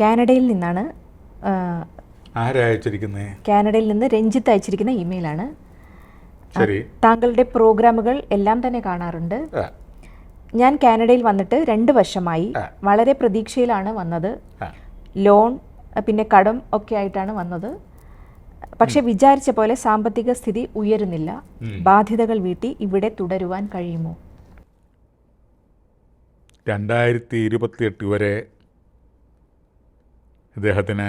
കാനഡയിൽ നിന്നാണ്. ആരാ അയച്ചിരിക്കുന്നത്? കാനഡയിൽ നിന്ന് രഞ്ജിത്ത് അയച്ചിരിക്കുന്ന ഇമെയിലാണ്. ശരി. താങ്കളുടെ പ്രോഗ്രാമുകൾ എല്ലാം തന്നെ കാണാറുണ്ട്. ഞാൻ കാനഡയിൽ വന്നിട്ട് 2 വർഷമായി. വളരെ പ്രതീക്ഷയിലാണ് വന്നത്. ലോൺ പിന്നെ കടം ഒക്കെ ആയിട്ടാണ് വന്നത്. പക്ഷെ വിചാരിച്ച പോലെ സാമ്പത്തിക സ്ഥിതി ഉയരുന്നില്ല. ബാധ്യതകൾ വീട്ടി ഇവിടെ തുടരുവാൻ കഴിയുമോ? 2028 വരെ ഇദ്ദേഹത്തിന്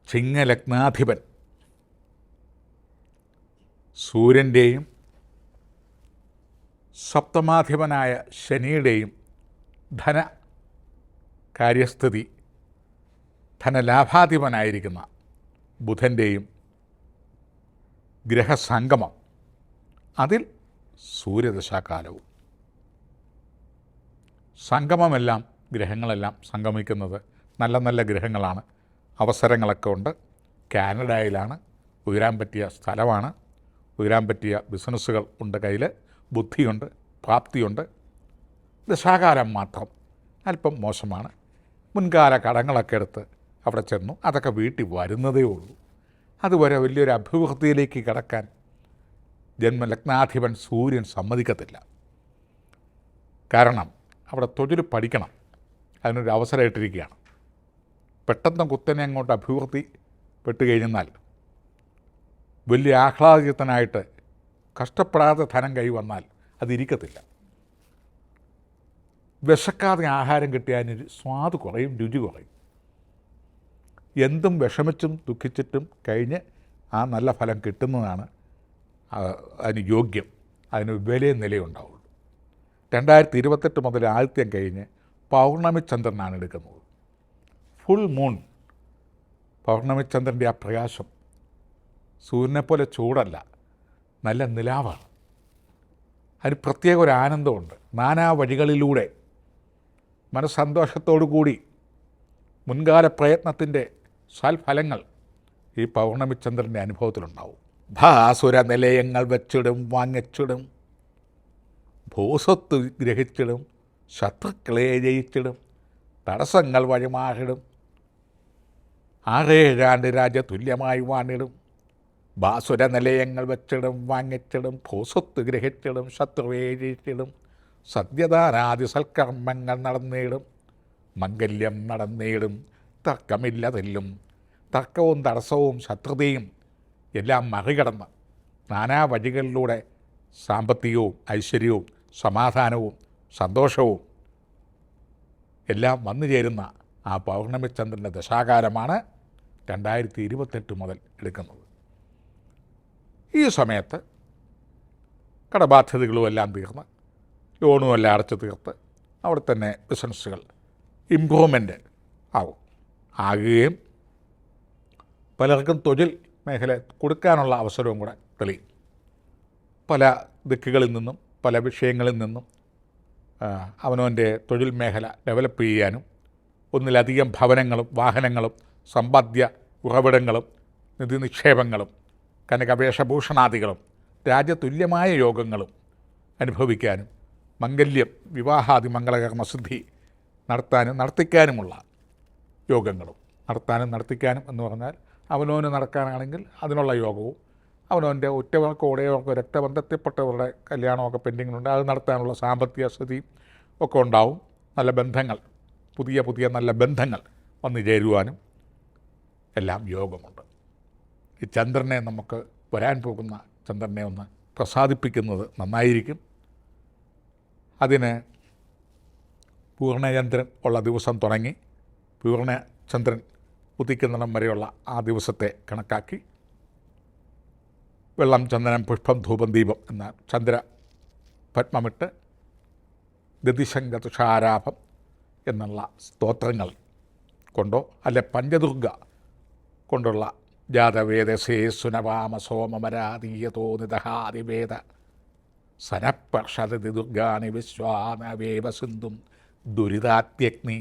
ചിങ്ങലഗ്നാധിപൻ സൂര്യൻ്റെയും സപ്തമാധിപനായ ശനിയുടെയും കാര്യസ്ഥിതി, ധനലാഭാധിപനായിരിക്കുന്ന ബുധൻ്റെയും ഗ്രഹസംഗമം, അതിൽ സൂര്യദശാകാലവും. സംഗമമെല്ലാം ഗ്രഹങ്ങളെല്ലാം സംഗമിക്കുന്നത് നല്ല നല്ല ഗ്രഹങ്ങളാണ്. അവസരങ്ങളൊക്കെ ഉണ്ട്. കാനഡയിലാണ്. ഉയരാൻ പറ്റിയ സ്ഥലമാണ്. ഉയരാൻ പറ്റിയ ബിസിനസ്സുകൾ ഉണ്ട്. കയ്യിൽ ബുദ്ധിയുണ്ട്, പ്രാപ്തിയുണ്ട്. ദശാകാലം മാത്രം അല്പം മോശമാണ്. മുൻകാല കടങ്ങളൊക്കെ എടുത്ത് അവിടെ ചെന്നു. അതൊക്കെ വീട്ടിൽ വരുന്നതേ ഉള്ളൂ. അതുവരെ വലിയൊരു അഭിവൃദ്ധിയിലേക്ക് കടക്കാൻ ജന്മലഗ്നാധിപൻ സൂര്യൻ സമ്മതിക്കത്തില്ല. കാരണം അവിടെ തൊഴിൽ പഠിക്കണം. അതിനൊരു അവസരമായിട്ടിരിക്കുകയാണ്. പെട്ടെന്ന് കുത്തനെ അങ്ങോട്ട് അഭിവൃദ്ധി പെട്ട് കഴിഞ്ഞാൽ വലിയ ആഹ്ലാദിതനായിട്ട് കഷ്ടപ്പെടാതെ ധനം കൈവന്നാൽ അതിരിക്കത്തില്ല. വിശക്കാതെ ആഹാരം കിട്ടിയാൽ സ്വാദ് കുറയും, രുചി കുറയും. എന്തും വിഷമിച്ചും ദുഃഖിച്ചിട്ടും കഴിഞ്ഞ് ആ നല്ല ഫലം കിട്ടുന്നതാണ് അതിന് യോഗ്യം. അതിന് വിലയും നിലയുണ്ടാവുള്ളൂ. 2028 മുതൽ ആദിത്യം കഴിഞ്ഞ് പൗർണമി ചന്ദ്രനാണ് എടുക്കുന്നത്. ഫുൾ മൂൺ, പൗർണമി ചന്ദ്രൻ്റെ ആ പ്രകാശം സൂര്യനെപ്പോലെ ചൂടല്ല, നല്ല നിലാവാണ്. അതിന് പ്രത്യേക ഒരു ആനന്ദമുണ്ട്. നാനാ വഴികളിലൂടെ മനസ്സന്തോഷത്തോടു കൂടി മുൻകാല പ്രയത്നത്തിൻ്റെ സൽഫലങ്ങൾ ഈ പൗർണമി ചന്ദ്രൻ്റെ അനുഭവത്തിലുണ്ടാവും. ഭാസുര നിലയങ്ങൾ വെച്ചിടും, വാങ്ങിച്ചിടും, ഭൂസ്വത്ത് ഗ്രഹിച്ചിടും, ശത്രുക്കളെ ജയിച്ചിടും, തടസ്സങ്ങൾ വഴിമാറിടും, 6 ആണ്ട് രാജ്യ തുല്യമായി വാണിടും. ഭാസുര നിലയങ്ങൾ വെച്ചിടും, വാങ്ങിച്ചിടും, ഭൂസ്വത്ത് ഗ്രഹിച്ചിടും, ശത്രുവെ ജയിച്ചിടും, സത്യദാനാദി സൽക്കർമ്മങ്ങൾ നടന്നിടും, മംഗല്യം നടന്നിടും, തർക്കമില്ലതെല്ലും. തർക്കവും തടസ്സവും ശത്രുതയും എല്ലാം മറികടന്ന് നാനാ വഴികളിലൂടെ സാമ്പത്തികവും ഐശ്വര്യവും സമാധാനവും സന്തോഷവും എല്ലാം വന്നു ചേരുന്ന ആ പൗർണമിചന്ദ്രൻ്റെ ദശാകാലമാണ് 2028 മുതൽ എടുക്കുന്നത്. ഈ സമയത്ത് കടബാധ്യതകളും എല്ലാം തീർന്ന് ലോണും എല്ലാം അടച്ചു തീർത്ത് അവിടെ തന്നെ ബിസിനസ്സുകൾ ഇമ്പ്രൂവ്മെൻ്റ് ആകുകയും പലർക്കും തൊഴിൽ മേഖല കൊടുക്കാനുള്ള അവസരവും കൂടെ തെളിയും. പല ദിക്കുകളിൽ നിന്നും പല വിഷയങ്ങളിൽ നിന്നും അവനവൻ്റെ തൊഴിൽ മേഖല ഡെവലപ്പ് ചെയ്യാനും ഒന്നിലധികം ഭവനങ്ങളും വാഹനങ്ങളും സമ്പാദ്യ ഉറവിടങ്ങളും നിധി നിക്ഷേപങ്ങളും കനകവേഷഭൂഷണാദികളും രാജ്യതുല്യമായ യോഗങ്ങളും അനുഭവിക്കാനും മംഗല്യം വിവാഹാദി മംഗളകർമ്മസിദ്ധി നടത്തിക്കാനുമുള്ള യോഗങ്ങളും നടത്തിക്കാനും എന്ന് പറഞ്ഞാൽ അവനവന് നടക്കാനാണെങ്കിൽ അതിനുള്ള യോഗവും അവനവൻ്റെ ഒറ്റവർക്കോ ഉടയവർക്കോ രക്തബന്ധത്തിൽപ്പെട്ടവരുടെ കല്യാണമൊക്കെ പെൻഡിങ്ങിലുണ്ട്, അത് നടത്താനുള്ള സാമ്പത്തിക സ്ഥിതിയും ഒക്കെ ഉണ്ടാവും. നല്ല ബന്ധങ്ങൾ, പുതിയ നല്ല ബന്ധങ്ങൾ വന്നു ചേരുവാനും എല്ലാം യോഗമുണ്ട്. ഈ ചന്ദ്രനെ നമുക്ക് വരാൻ പോകുന്ന ചന്ദ്രനെ ഒന്ന് പ്രസാദിപ്പിക്കുന്നത് നന്നായിരിക്കും. അതിന് പൂർണ്ണചന്ദ്രൻ ഉള്ള ദിവസം തുടങ്ങി പൂർണ്ണചന്ദ്രൻ ഉദിക്കുന്നിടം വരെയുള്ള ആ ദിവസത്തെ കണക്കാക്കി വെള്ളം, ചന്ദനം, പുഷ്പം, ധൂപം, ദീപം എന്ന ചന്ദ്ര പത്മമിട്ട് ഗതിശങ്കതുഷാരാഭം എന്നുള്ള സ്തോത്രങ്ങൾ കൊണ്ടോ അല്ലെ പഞ്ചദുർഗ കൊണ്ടുള്ള ജാതവേദസേ സുനവാമ സോമമരാതീയതോ നിദഹാദിവേദ സനപർഷതി ദുർഗാണി വിശ്വാനവേവ സിന്ധും ദുരിതാത്യഗ്നി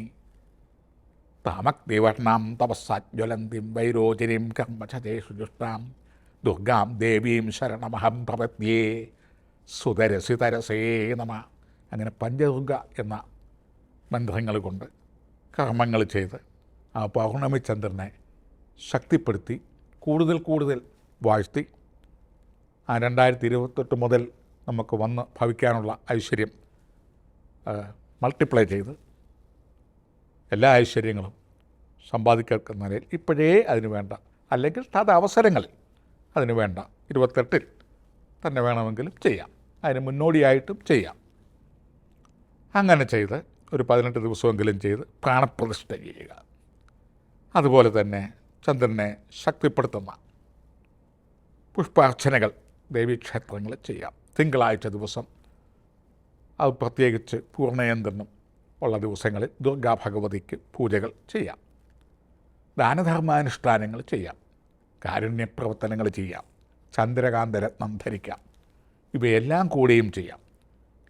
താമഗ്നിവർണാം തപസ്സാജ്വലന്തിം വൈരോചനീം കർമ്മചതേഷു ജുഷ്ടാം ദുർഗാം ദേവീം ശരണമഹം പ്രപദ്യേ സുതരസിതരസേ നമ. അങ്ങനെ പഞ്ചദുർഗ എന്ന മന്ത്രങ്ങൾ കൊണ്ട് കർമ്മങ്ങൾ ചെയ്ത് ആ പൗർണമി ചന്ദ്രനെ ശക്തിപ്പെടുത്തി കൂടുതൽ വാഴ്ത്തി ആ 2028 മുതൽ നമുക്ക് വന്ന് ഭവിക്കാനുള്ള ഐശ്വര്യം മൾട്ടിപ്ലൈ ചെയ്ത് എല്ലാ ഐശ്വര്യങ്ങളും സമ്പാദിക്കുന്ന നിലയിൽ ഇപ്പോഴേ അതിന് വേണ്ട, അല്ലെങ്കിൽ അത് അവസരങ്ങളിൽ അതിന് വേണ്ട 28 തന്നെ വേണമെങ്കിലും ചെയ്യാം, അതിന് മുന്നോടിയായിട്ടും ചെയ്യാം. അങ്ങനെ ചെയ്ത് ഒരു 18 ദിവസമെങ്കിലും ചെയ്ത് പ്രാണപ്രതിഷ്ഠ ചെയ്യുക. അതുപോലെ തന്നെ ചന്ദ്രനെ ശക്തിപ്പെടുത്തുന്ന പുഷ്പാർച്ചനകൾ ദേവീക്ഷേത്രങ്ങളിൽ ചെയ്യാം. തിങ്കളാഴ്ച ദിവസം, അത് പ്രത്യേകിച്ച് പൂർണ്ണയന്ത്രനും ഉള്ള ദിവസങ്ങളിൽ ദുർഗാ ഭഗവതിക്ക് പൂജകൾ ചെയ്യാം. ദാനധർമാനുഷ്ഠാനങ്ങൾ ചെയ്യാം. കാരുണ്യപ്രവർത്തനങ്ങൾ ചെയ്യാം. ചന്ദ്രകാന്തരത്നം ധരിക്കാം. ഇവയെല്ലാം കൂടിയും ചെയ്യാം.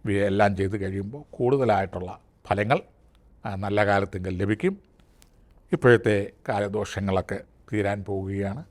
ഇവയെല്ലാം ചെയ്ത് കഴിയുമ്പോൾ കൂടുതലായിട്ടുള്ള ഫലങ്ങൾ നല്ല കാലത്തെങ്കിൽ ലഭിക്കും. ഇപ്പോഴത്തെ കാലദോഷങ്ങളൊക്കെ തീരാൻ പോവുകയാണ്.